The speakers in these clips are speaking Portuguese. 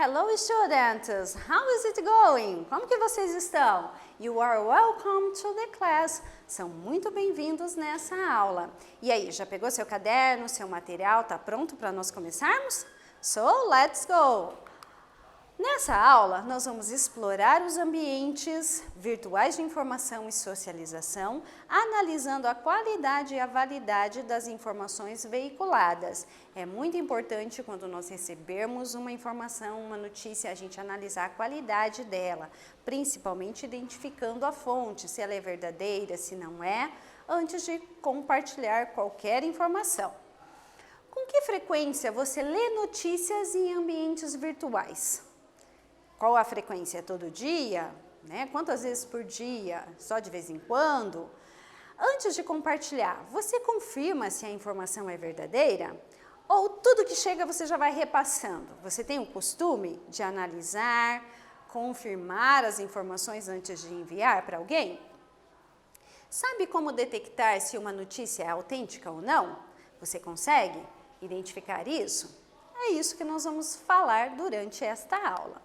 Hello students, how is it going? Como que vocês estão? You are welcome to the class. São muito bem-vindos nessa aula. E aí, já pegou seu caderno, seu material? Tá pronto para nós começarmos? So, let's go! Nessa aula, nós vamos explorar os ambientes virtuais de informação e socialização, analisando a qualidade e a validade das informações veiculadas. É muito importante quando nós recebermos uma informação, uma notícia, a gente analisar a qualidade dela, principalmente identificando a fonte, se ela é verdadeira, se não é, antes de compartilhar qualquer informação. Com que frequência você lê notícias em ambientes virtuais? Qual a frequência? Todo dia? Né? Quantas vezes por dia? Só de vez em quando? Antes de compartilhar, você confirma se a informação é verdadeira? Ou tudo que chega você já vai repassando? Você tem o costume de analisar, confirmar as informações antes de enviar para alguém? Sabe como detectar se uma notícia é autêntica ou não? Você consegue identificar isso? É isso que nós vamos falar durante esta aula.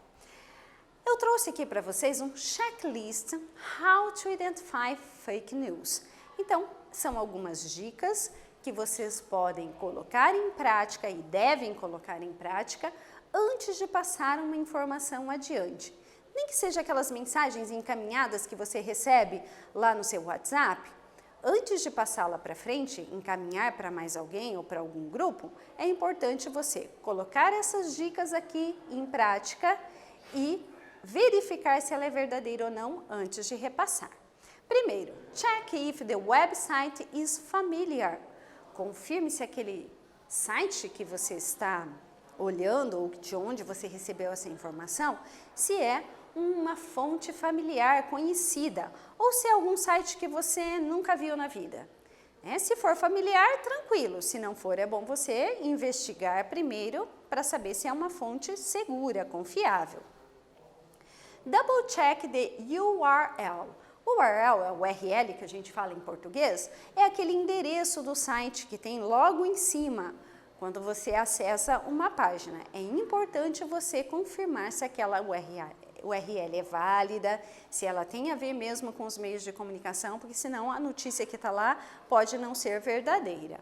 Eu trouxe aqui para vocês um checklist How to Identify Fake News. Então, são algumas dicas que vocês podem colocar em prática e devem colocar em prática antes de passar uma informação adiante. Nem que seja aquelas mensagens encaminhadas que você recebe lá no seu WhatsApp. Antes de passá-la para frente, encaminhar para mais alguém ou para algum grupo, é importante você colocar essas dicas aqui em prática e verificar se ela é verdadeira ou não antes de repassar. Primeiro, check if the website is familiar. Confirme se aquele site que você está olhando ou de onde você recebeu essa informação, se é uma fonte familiar, conhecida, ou se é algum site que você nunca viu na vida. Se for familiar, tranquilo. Se não for, é bom você investigar primeiro para saber se é uma fonte segura, confiável. Double check the URL. URL é o URL que a gente fala em português, é aquele endereço do site que tem logo em cima, quando você acessa uma página. É importante você confirmar se aquela URL é válida, se ela tem a ver mesmo com os meios de comunicação, porque senão a notícia que está lá pode não ser verdadeira.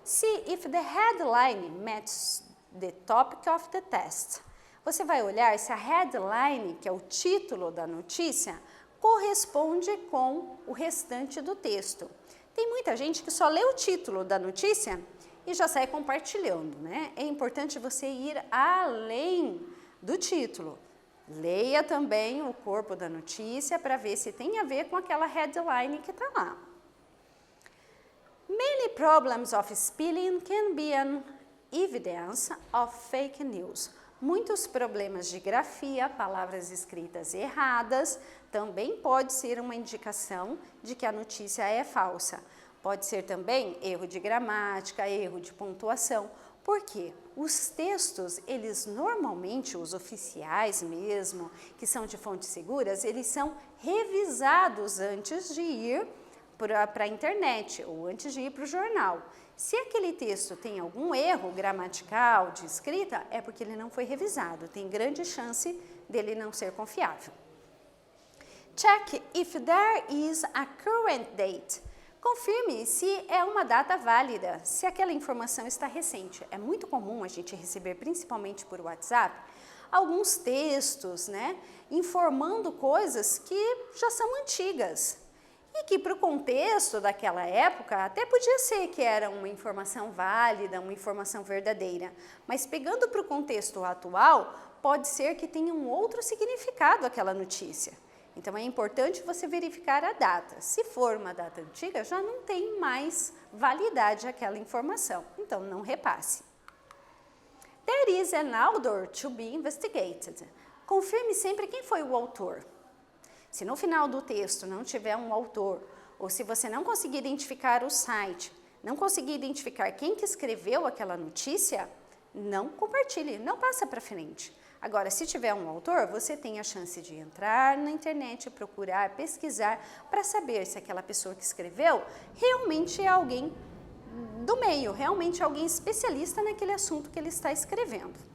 See if the headline matches the topic of the test. Você vai olhar se a headline, que é o título da notícia, corresponde com o restante do texto. Tem muita gente que só lê o título da notícia e já sai compartilhando, né? É importante você ir além do título. Leia também o corpo da notícia para ver se tem a ver com aquela headline que está lá. Many problems of spelling can be an evidence of fake news. Muitos problemas de grafia, palavras escritas erradas, também pode ser uma indicação de que a notícia é falsa. Pode ser também erro de gramática, erro de pontuação. Por quê? Os textos, eles normalmente, os oficiais mesmo, que são de fontes seguras, eles são revisados antes de ir para a internet ou antes de ir para o jornal. Se aquele texto tem algum erro gramatical, de escrita, é porque ele não foi revisado. Tem grande chance dele não ser confiável. Check if there is a current date. Confirme se é uma data válida, se aquela informação está recente. É muito comum a gente receber, principalmente por WhatsApp, alguns textos, né, informando coisas que já são antigas. E que para o contexto daquela época até podia ser que era uma informação válida, uma informação verdadeira, mas pegando para o contexto atual, pode ser que tenha um outro significado aquela notícia. Então é importante você verificar a data. Se for uma data antiga, já não tem mais validade aquela informação, então não repasse. There is an author to be investigated. Confirme sempre quem foi o autor. Se no final do texto não tiver um autor, ou se você não conseguir identificar o site, não conseguir identificar quem que escreveu aquela notícia, não compartilhe, não passa para frente. Agora, se tiver um autor, você tem a chance de entrar na internet, procurar, pesquisar, para saber se aquela pessoa que escreveu realmente é alguém do meio, realmente alguém especialista naquele assunto que ele está escrevendo.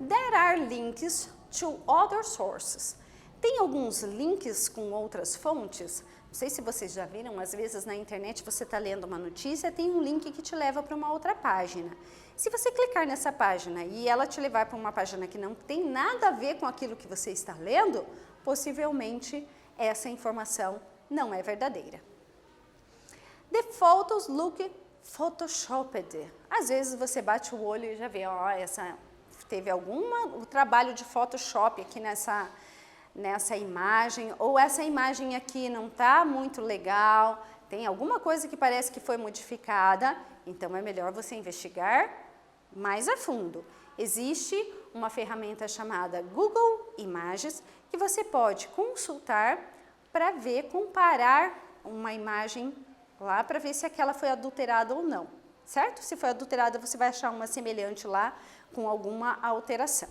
There are links to other sources. Tem alguns links com outras fontes. Não sei se vocês já viram, às vezes na internet você está lendo uma notícia, tem um link que te leva para uma outra página. Se você clicar nessa página e ela te levar para uma página que não tem nada a ver com aquilo que você está lendo, possivelmente essa informação não é verdadeira. The photos look photoshopped. Às vezes você bate o olho e já vê, ó, teve o trabalho de Photoshop aqui nessa imagem, ou essa imagem aqui não está muito legal, tem alguma coisa que parece que foi modificada, então é melhor você investigar mais a fundo. Existe uma ferramenta chamada Google Imagens que você pode consultar para ver, comparar uma imagem lá para ver se aquela foi adulterada ou não, certo? Se foi adulterada, você vai achar uma semelhante lá com alguma alteração.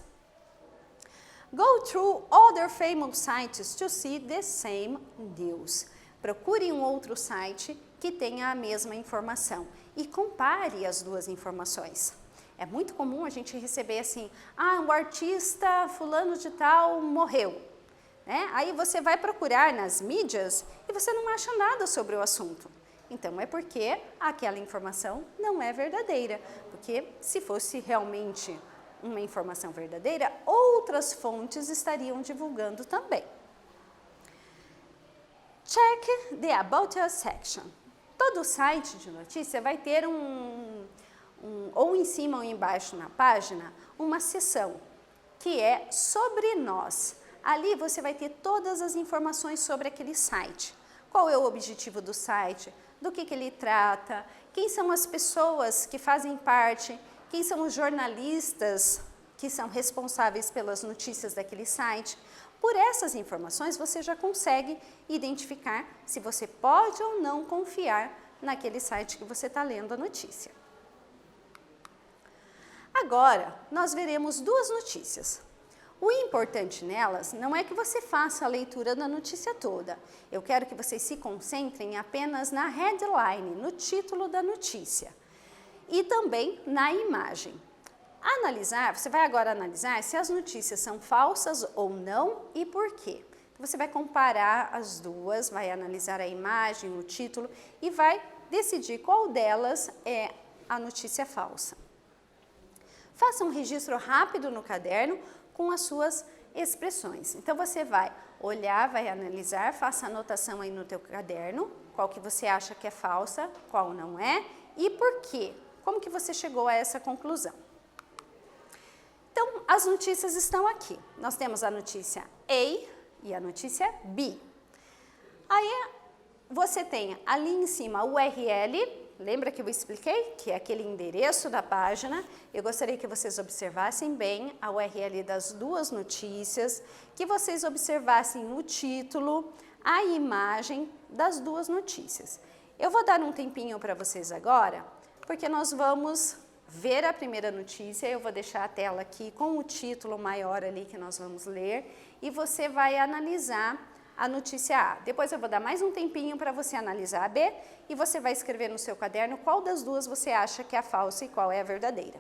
Go through other famous sites to see the same news. Procure um outro site que tenha a mesma informação e compare as duas informações. É muito comum a gente receber assim, o artista fulano de tal morreu. Né? Aí você vai procurar nas mídias e você não acha nada sobre o assunto. Então é porque aquela informação não é verdadeira, porque se fosse realmente uma informação verdadeira, outras fontes estariam divulgando também. Check the About Us section. Todo site de notícia vai ter ou em cima ou embaixo na página, uma seção que é sobre nós. Ali você vai ter todas as informações sobre aquele site. Qual é o objetivo do site, do que ele trata, quem são as pessoas que fazem parte, quem são os jornalistas que são responsáveis pelas notícias daquele site. Por essas informações, você já consegue identificar se você pode ou não confiar naquele site que você está lendo a notícia. Agora, nós veremos duas notícias. O importante nelas não é que você faça a leitura da notícia toda. Eu quero que vocês se concentrem apenas na headline, no título da notícia. E também na imagem. Você vai agora analisar se as notícias são falsas ou não e por quê. Então, você vai comparar as duas, vai analisar a imagem, o título e vai decidir qual delas é a notícia falsa. Faça um registro rápido no caderno com as suas expressões. Então, você vai olhar, vai analisar, faça anotação aí no teu caderno, qual que você acha que é falsa, qual não é e por quê. Como que você chegou a essa conclusão? Então, as notícias estão aqui. Nós temos a notícia A e a notícia B. Aí, você tem ali em cima o URL, lembra que eu expliquei? Que é aquele endereço da página. Eu gostaria que vocês observassem bem a URL das duas notícias, que vocês observassem o título, a imagem das duas notícias. Eu vou dar um tempinho para vocês agora, porque nós vamos ver a primeira notícia, eu vou deixar a tela aqui com o título maior ali que nós vamos ler e você vai analisar a notícia A. Depois eu vou dar mais um tempinho para você analisar a B e você vai escrever no seu caderno qual das duas você acha que é a falsa e qual é a verdadeira.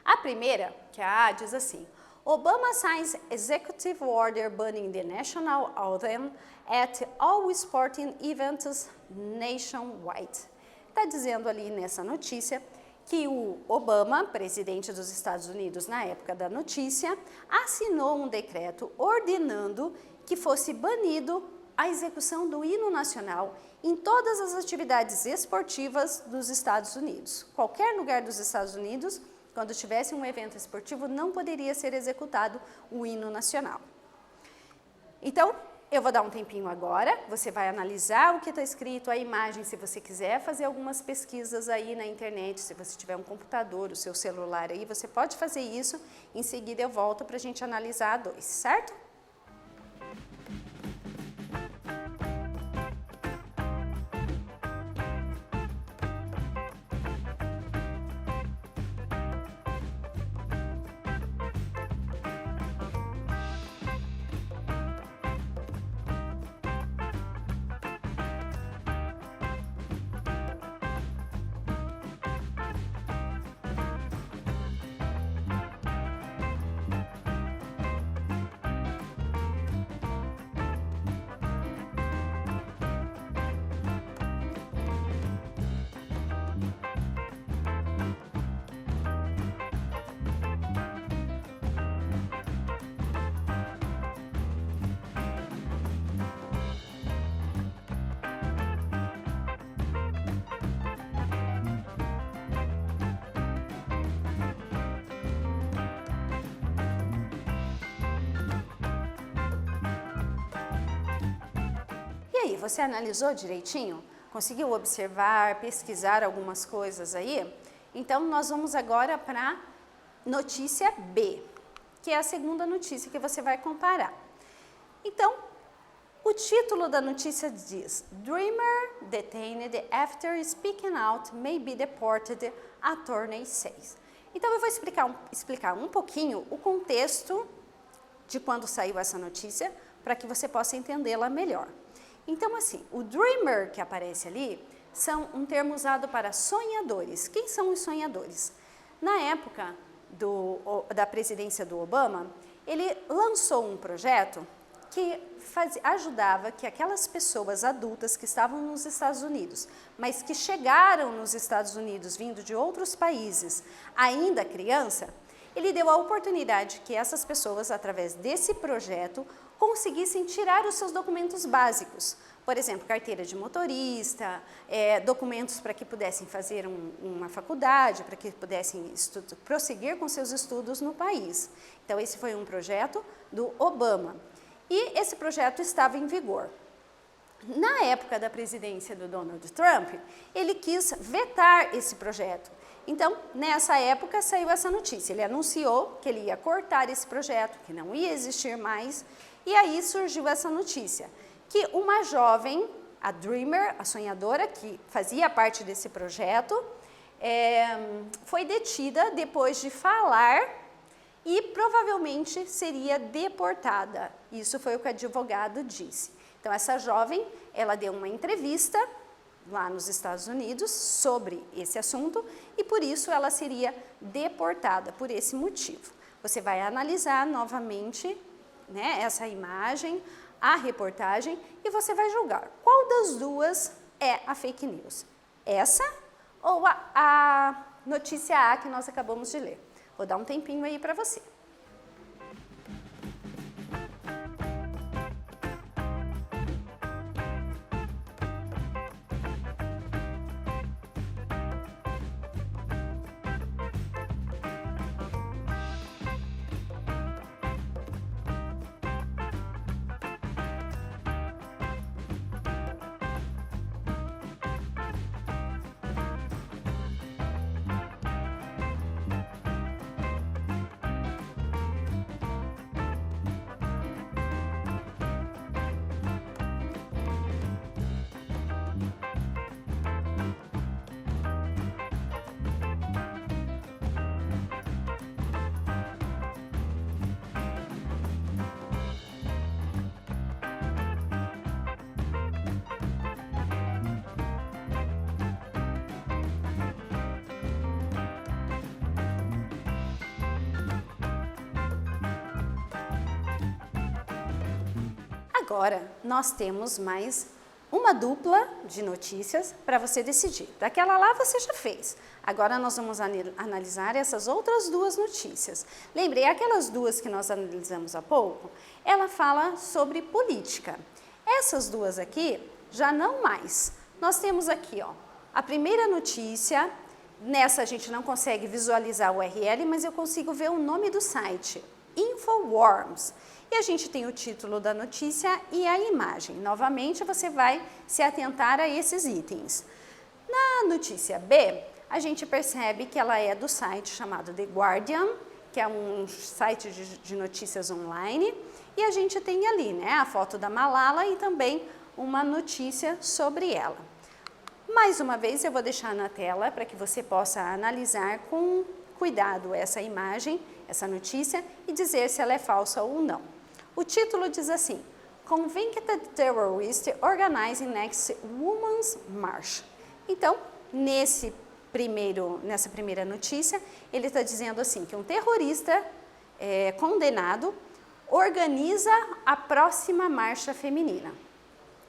A primeira, que é a A, diz assim: Obama signs executive order banning the national anthem at all sporting events nationwide. Está dizendo ali nessa notícia que o Obama, presidente dos Estados Unidos na época da notícia, assinou um decreto ordenando que fosse banido a execução do hino nacional em todas as atividades esportivas dos Estados Unidos. Qualquer lugar dos Estados Unidos, quando tivesse um evento esportivo, não poderia ser executado o hino nacional. Então, eu vou dar um tempinho agora, você vai analisar o que está escrito, a imagem, se você quiser fazer algumas pesquisas aí na internet, se você tiver um computador, o seu celular aí, você pode fazer isso, em seguida eu volto para a gente analisar a 2, certo? aí, você analisou direitinho? Conseguiu observar, pesquisar algumas coisas aí? Então, nós vamos agora para a notícia B, que é a segunda notícia que você vai comparar. Então, o título da notícia diz: Dreamer detained after speaking out may be deported, attorney says. Então, eu vou explicar um pouquinho o contexto de quando saiu essa notícia, para que você possa entendê-la melhor. Então, assim, o dreamer que aparece ali são um termo usado para sonhadores. Quem são os sonhadores? Na época da presidência do Obama, ele lançou um projeto que ajudava que aquelas pessoas adultas que estavam nos Estados Unidos, mas que chegaram nos Estados Unidos vindo de outros países, ainda criança, ele deu a oportunidade que essas pessoas, através desse projeto, conseguissem tirar os seus documentos básicos. Por exemplo, carteira de motorista, documentos para que pudessem fazer uma faculdade, para que pudessem prosseguir com seus estudos no país. Então, esse foi um projeto do Obama. E esse projeto estava em vigor. Na época da presidência do Donald Trump, ele quis vetar esse projeto. Então, nessa época, saiu essa notícia. Ele anunciou que ele ia cortar esse projeto, que não ia existir mais. E aí surgiu essa notícia, que uma jovem, a Dreamer, a sonhadora, que fazia parte desse projeto, foi detida depois de falar e provavelmente seria deportada. Isso foi o que o advogado disse. Então, essa jovem, ela deu uma entrevista lá nos Estados Unidos sobre esse assunto e por isso ela seria deportada, por esse motivo. Você vai analisar novamente, né, essa imagem, a reportagem e você vai julgar qual das duas é a fake news. Essa ou a notícia A que nós acabamos de ler. Vou dar um tempinho aí para você. Agora, nós temos mais uma dupla de notícias para você decidir. Daquela lá você já fez. Agora nós vamos analisar essas outras duas notícias. Lembrei, aquelas duas que nós analisamos há pouco, ela fala sobre política. Essas duas aqui, já não mais. Nós temos aqui, ó, a primeira notícia, nessa a gente não consegue visualizar o URL, mas eu consigo ver o nome do site, InfoWars. E a gente tem o título da notícia e a imagem. Novamente, você vai se atentar a esses itens. Na notícia B, a gente percebe que ela é do site chamado The Guardian, que é um site de notícias online. E a gente tem ali, né, a foto da Malala e também uma notícia sobre ela. Mais uma vez, eu vou deixar na tela para que você possa analisar com cuidado essa imagem, essa notícia, e dizer se ela é falsa ou não. O título diz assim: Convicted Terrorist Organizing Next Women's March. Então, nessa primeira notícia, ele está dizendo assim, que um terrorista condenado organiza a próxima marcha feminina.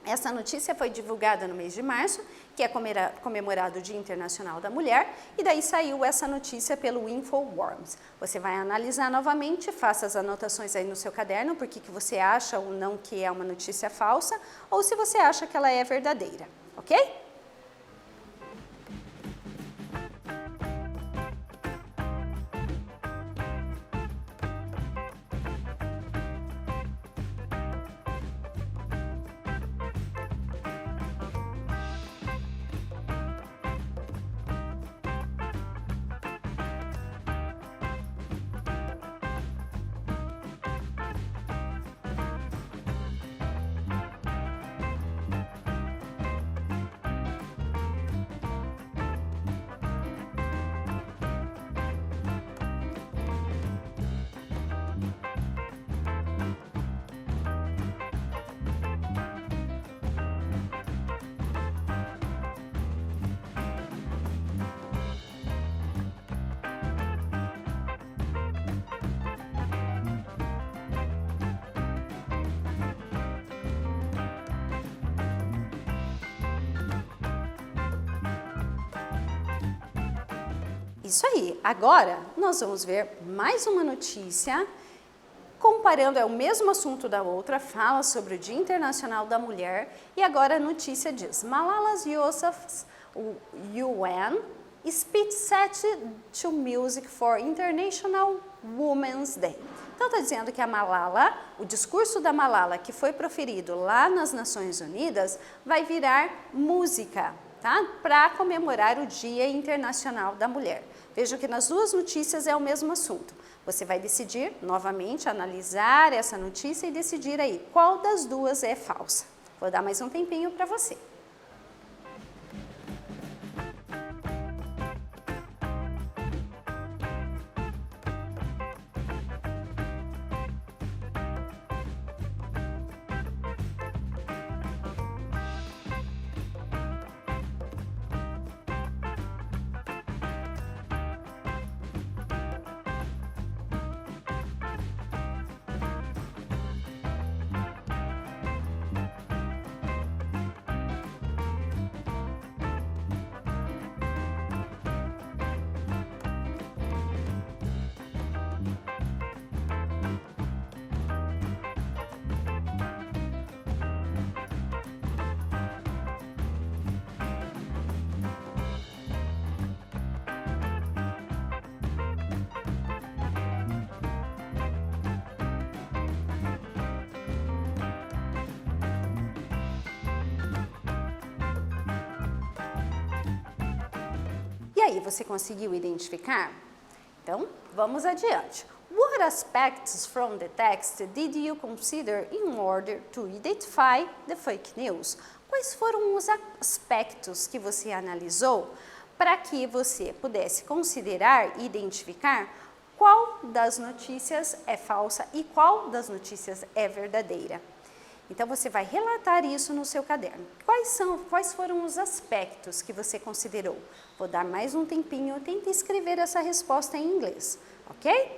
Essa notícia foi divulgada no mês de março, que é comemorado o Dia Internacional da Mulher, e daí saiu essa notícia pelo InfoWars. Você vai analisar novamente, faça as anotações aí no seu caderno, porque que você acha ou não que é uma notícia falsa, ou se você acha que ela é verdadeira, ok? Isso aí. Agora, nós vamos ver mais uma notícia, comparando, é o mesmo assunto da outra, fala sobre o Dia Internacional da Mulher, e agora a notícia diz, Malala Yousafzai, UN, speech set to music for International Women's Day. Então, está dizendo que a Malala, o discurso da Malala que foi proferido lá nas Nações Unidas, vai virar música, tá? Para comemorar o Dia Internacional da Mulher. Vejam que nas duas notícias é o mesmo assunto. Você vai decidir, novamente, analisar essa notícia e decidir aí qual das duas é falsa. Vou dar mais um tempinho para você. E aí, você conseguiu identificar? Então, vamos adiante. What aspects from the text did you consider in order to identify the fake news? Quais foram os aspectos que você analisou para que você pudesse considerar e identificar qual das notícias é falsa e qual das notícias é verdadeira? Então, você vai relatar isso no seu caderno. Quais foram os aspectos que você considerou? Vou dar mais um tempinho, tente escrever essa resposta em inglês, ok?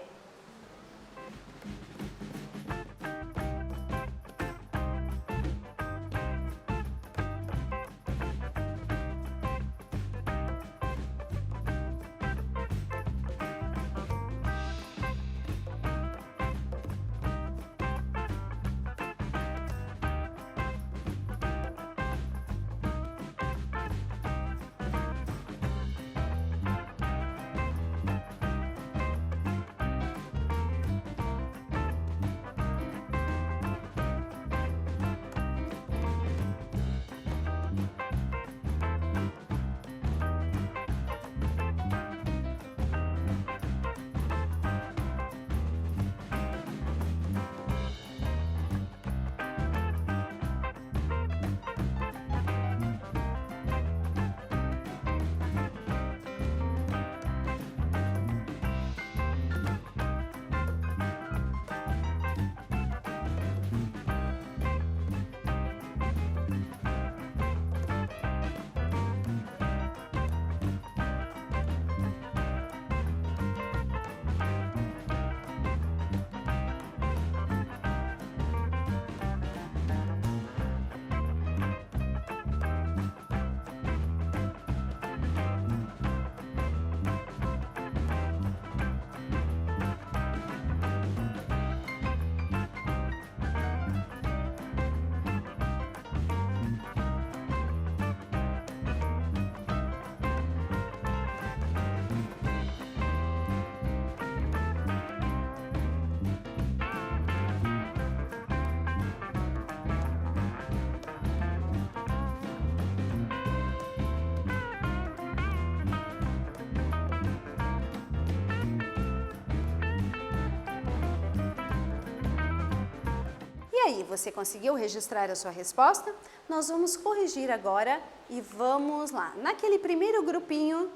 E aí, você conseguiu registrar a sua resposta? Nós vamos corrigir agora e vamos lá. Naquele primeiro grupinho,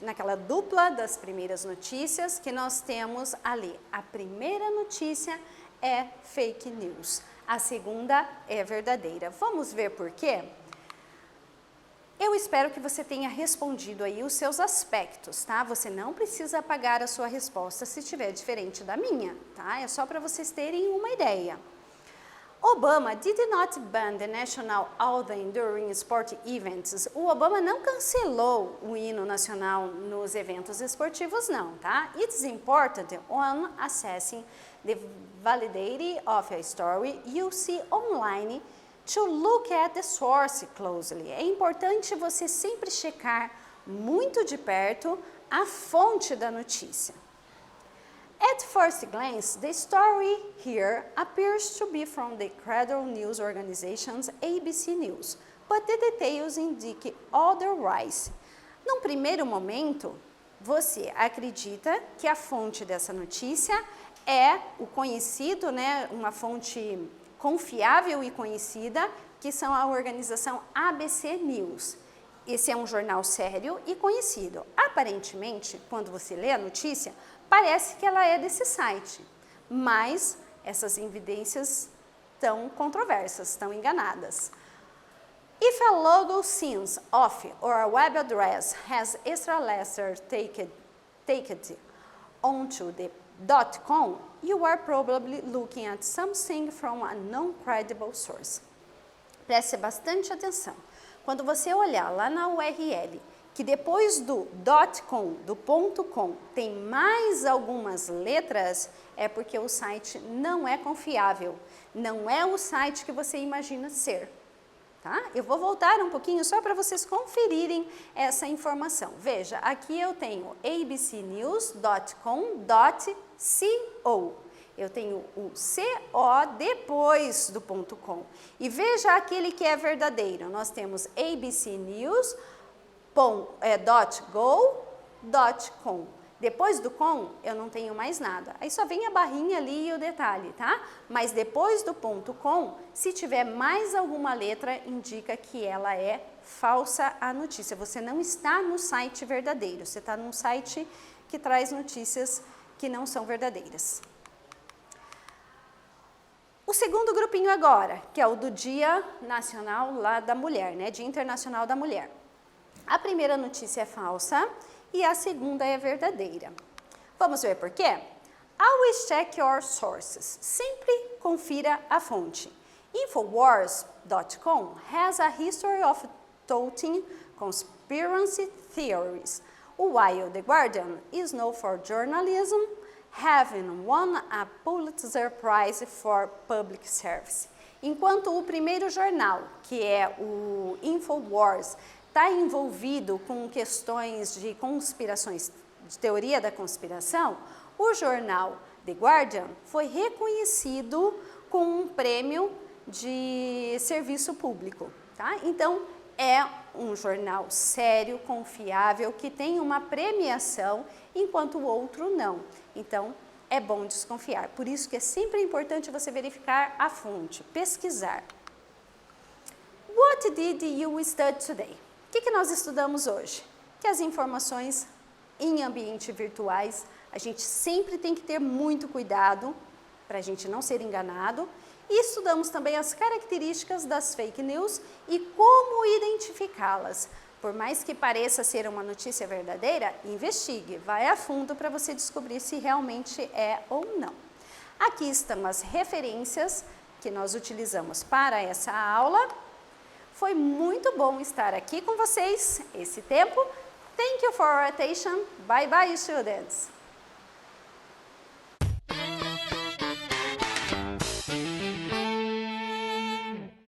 naquela dupla das primeiras notícias que nós temos ali. A primeira notícia é fake news, a segunda é verdadeira. Vamos ver por quê? Eu espero que você tenha respondido aí os seus aspectos, tá? Você não precisa apagar a sua resposta se estiver diferente da minha, tá? É só para vocês terem uma ideia. Obama did not ban the national anthem during sport events. O Obama não cancelou o hino nacional nos eventos esportivos, não, tá? It's important on assessing the validity of a story you see online to look at the source closely. É importante você sempre checar muito de perto a fonte da notícia. At first glance, the story here appears to be from the credible news organization's ABC News, but the details indicate otherwise. Num primeiro momento, você acredita que a fonte dessa notícia é o conhecido, né, uma fonte confiável e conhecida, que são a organização ABC News. Esse é um jornal sério e conhecido. Aparentemente, quando você lê a notícia, parece que ela é desse site, mas essas evidências estão controversas, estão enganadas. If a logo seems off or a web address has extra letters taken onto the .com, you are probably looking at something from a non-credible source. Preste bastante atenção. Quando você olhar lá na URL, que depois do .com, do .com, tem mais algumas letras, é porque o site não é confiável, não é o site que você imagina ser. Tá? Eu vou voltar um pouquinho só para vocês conferirem essa informação. Veja, aqui eu tenho abcnews.com.co. Eu tenho o CO depois do .com. E veja aquele que é verdadeiro. Nós temos abcnews.go.com. Depois do com, eu não tenho mais nada. Aí só vem a barrinha ali e o detalhe, tá? Mas depois do .com, se tiver mais alguma letra, indica que ela é falsa a notícia. Você não está no site verdadeiro, você está num site que traz notícias que não são verdadeiras. O segundo grupinho agora, que é o do Dia Nacional lá da Mulher, né? Dia Internacional da Mulher. A primeira notícia é falsa e a segunda é verdadeira. Vamos ver por quê? Always check your sources. Sempre confira a fonte. Infowars.com has a history of touting conspiracy theories, while The Guardian is known for journalism, having won a Pulitzer Prize for Public Service. Enquanto o primeiro jornal, que é o Infowars, está envolvido com questões de conspirações, de teoria da conspiração, o jornal The Guardian foi reconhecido com um prêmio de serviço público. Tá? Então, é um jornal sério, confiável, que tem uma premiação, enquanto o outro não. Então, é bom desconfiar. Por isso que é sempre importante você verificar a fonte, pesquisar. What did you study today? O que nós estudamos hoje? Que as informações em ambiente virtuais, a gente sempre tem que ter muito cuidado para a gente não ser enganado. E estudamos também as características das fake news e como identificá-las. Por mais que pareça ser uma notícia verdadeira, investigue, vai a fundo para você descobrir se realmente é ou não. Aqui estão as referências que nós utilizamos para essa aula. Foi muito bom estar aqui com vocês esse tempo. Thank you for your attention. Bye bye, students.